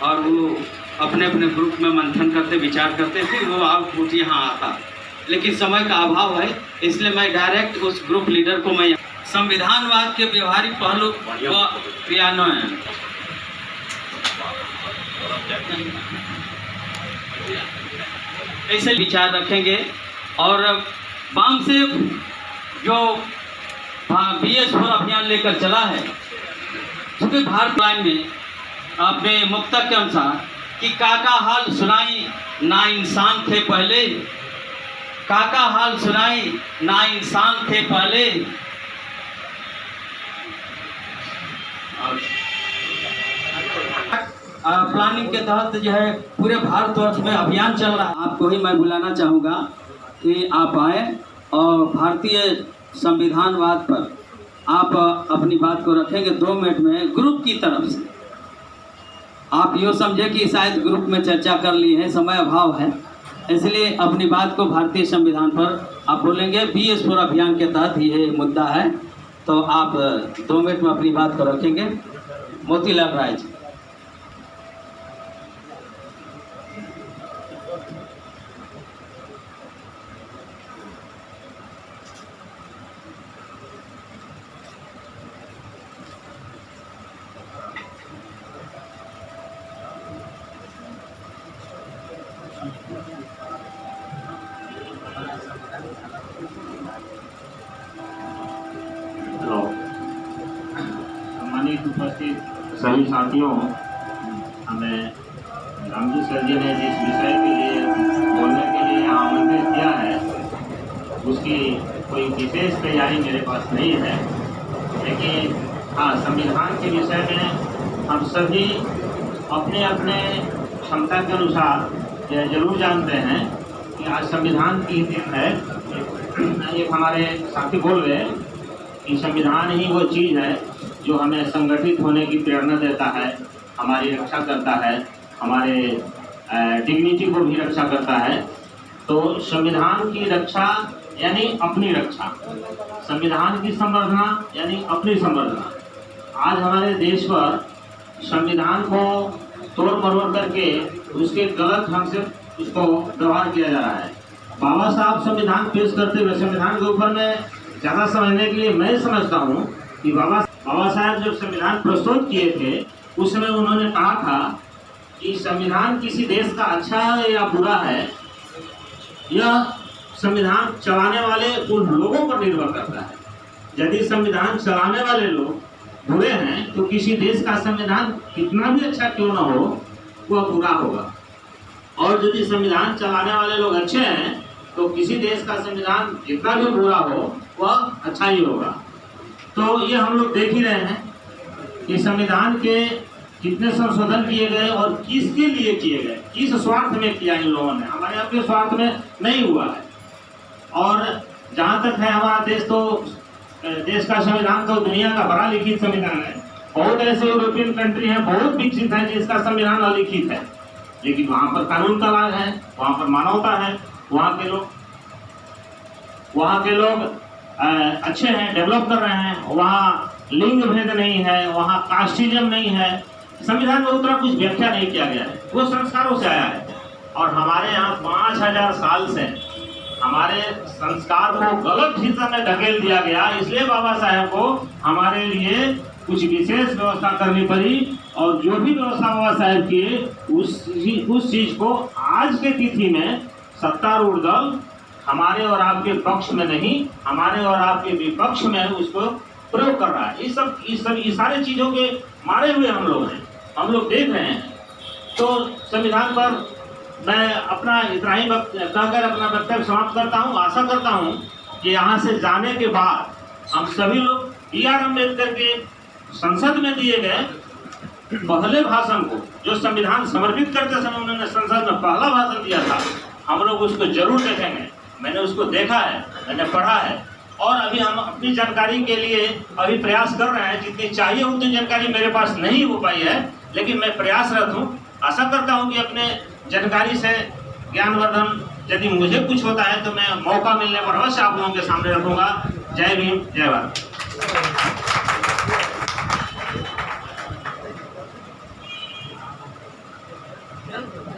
और वो अपने अपने ग्रुप में मंथन करते, विचार करते, फिर वो आउटपुट यहाँ आता। लेकिन समय का अभाव है, इसलिए मैं डायरेक्ट उस ग्रुप लीडर को मैं संविधानवाद के व्यवहारिक पहलू व क्रियान्वयन ऐसे विचार रखेंगे। और बाम से जो BS4 अभियान लेकर चला है, क्योंकि भारत लाइन में अपने मुक्तक के अनुसार कि काका हाल सुनाई ना इंसान थे पहले, काका हाल सुनाई ना इंसान थे पहले। प्लानिंग के तहत जो है पूरे भारतवर्ष में अभियान चल रहा है। आपको ही मैं बुलाना चाहूँगा कि आप आए और भारतीय संविधानवाद पर आप अपनी बात को रखेंगे 2 मिनट में ग्रुप की तरफ से। आप यो समझे कि शायद ग्रुप में चर्चा कर ली है, समय अभाव है, इसलिए अपनी बात को भारतीय संविधान पर आप बोलेंगे। BS4 अभियान के तहत ये मुद्दा है, तो आप 2 मिनट में अपनी बात को रखेंगे। मोतीलाल राय जी। सम्मानित उपस्थित सभी साथियों, हमें रामजी सर जी ने जिस विषय के लिए बोलने के लिए आमंत्रित किया है, उसकी कोई विशेष तैयारी मेरे पास नहीं है, लेकिन हाँ, संविधान के विषय में हम सभी अपने अपने क्षमता के अनुसार यह जरूर जानते हैं कि आज संविधान की दिन है। एक हमारे साथी बोल गए कि संविधान ही वो चीज़ है जो हमें संगठित होने की प्रेरणा देता है, हमारी रक्षा करता है, हमारे डिग्निटी को भी रक्षा करता है। तो संविधान की रक्षा यानी अपनी रक्षा, संविधान की संवर्धना यानी अपनी संवर्धना। आज हमारे देश पर संविधान को तोड़ मरोड़ करके उसके गलत ढंग से उसको व्यवहार किया जा रहा है। बाबा साहब संविधान पेश करते हुए संविधान के ऊपर में ज़्यादा समझने के लिए मैं समझता हूँ कि बाबा साहब जब संविधान प्रस्तुत किए थे, उस समय उन्होंने कहा था कि संविधान किसी देश का अच्छा है या बुरा है, यह संविधान चलाने वाले उन लोगों पर निर्भर करता है। यदि संविधान चलाने वाले लोग बुरे हैं तो किसी देश का संविधान कितना भी अच्छा क्यों ना हो, वह बुरा होगा। और यदि संविधान चलाने वाले लोग अच्छे हैं तो किसी देश का संविधान जितना भी बुरा हो वह अच्छा ही होगा। तो ये हम लोग देख ही रहे हैं कि संविधान के कितने संशोधन किए गए और किसके लिए किए गए, किस स्वार्थ में किया इन लोगों ने, हमारे अपने स्वार्थ में नहीं हुआ है। और जहाँ तक है हमारा देश, तो देश का संविधान तो दुनिया का बड़ा लिखित संविधान है। बहुत ऐसे यूरोपियन कंट्री हैं, बहुत विकसित है, जिसका संविधान अलिखित है, लेकिन वहाँ पर कानून का राज है, वहाँ पर मानवता है, वहाँ के लोग अच्छे हैं, डेवलप कर रहे हैं, वहाँ लिंग भेद नहीं है, वहाँ कास्टिज्म नहीं है। संविधान में उतना कुछ व्याख्या नहीं किया गया है, वो संस्कारों से आया है। और हमारे यहाँ 5000 साल से हमारे संस्कार को गलत हिस्सा में ढकेल दिया गया, इसलिए बाबा साहेब को हमारे लिए कुछ विशेष व्यवस्था करनी पड़ी। और जो भी व्यवस्था बाबा साहेब किए उस चीज को आज के तिथि में सत्तारूढ़ दल हमारे और आपके पक्ष में नहीं, हमारे और आपके विपक्ष में उसको प्रयोग कर रहा है। इस सारे चीजों के मारे हुए हम लोग हैं, हम लोग देख रहे हैं। तो संविधान पर मैं अपना इतना ही कहकर अपना वक्तव्य समाप्त करता हूँ। आशा करता हूँ कि यहाँ से जाने के बाद हम सभी लोग BR अम्बेडकर के संसद में दिए गए पहले भाषण को, जो संविधान समर्पित करते समय उन्होंने संसद में पहला भाषण दिया था, हम लोग उसको जरूर देखेंगे। मैंने उसको देखा है, मैंने पढ़ा है, और अभी हम अपनी जानकारी के लिए अभी प्रयास कर रहे हैं। जितनी चाहिए उतनी जानकारी मेरे पास नहीं हो पाई है, लेकिन मैं प्रयासरत हूँ। आशा करता हूँ कि अपने जानकारी से ज्ञानवर्धन यदि मुझे कुछ होता है तो मैं मौका मिलने पर अवश्य आप लोगों के सामने रखूँगा। जय भीम, जय भारत। है।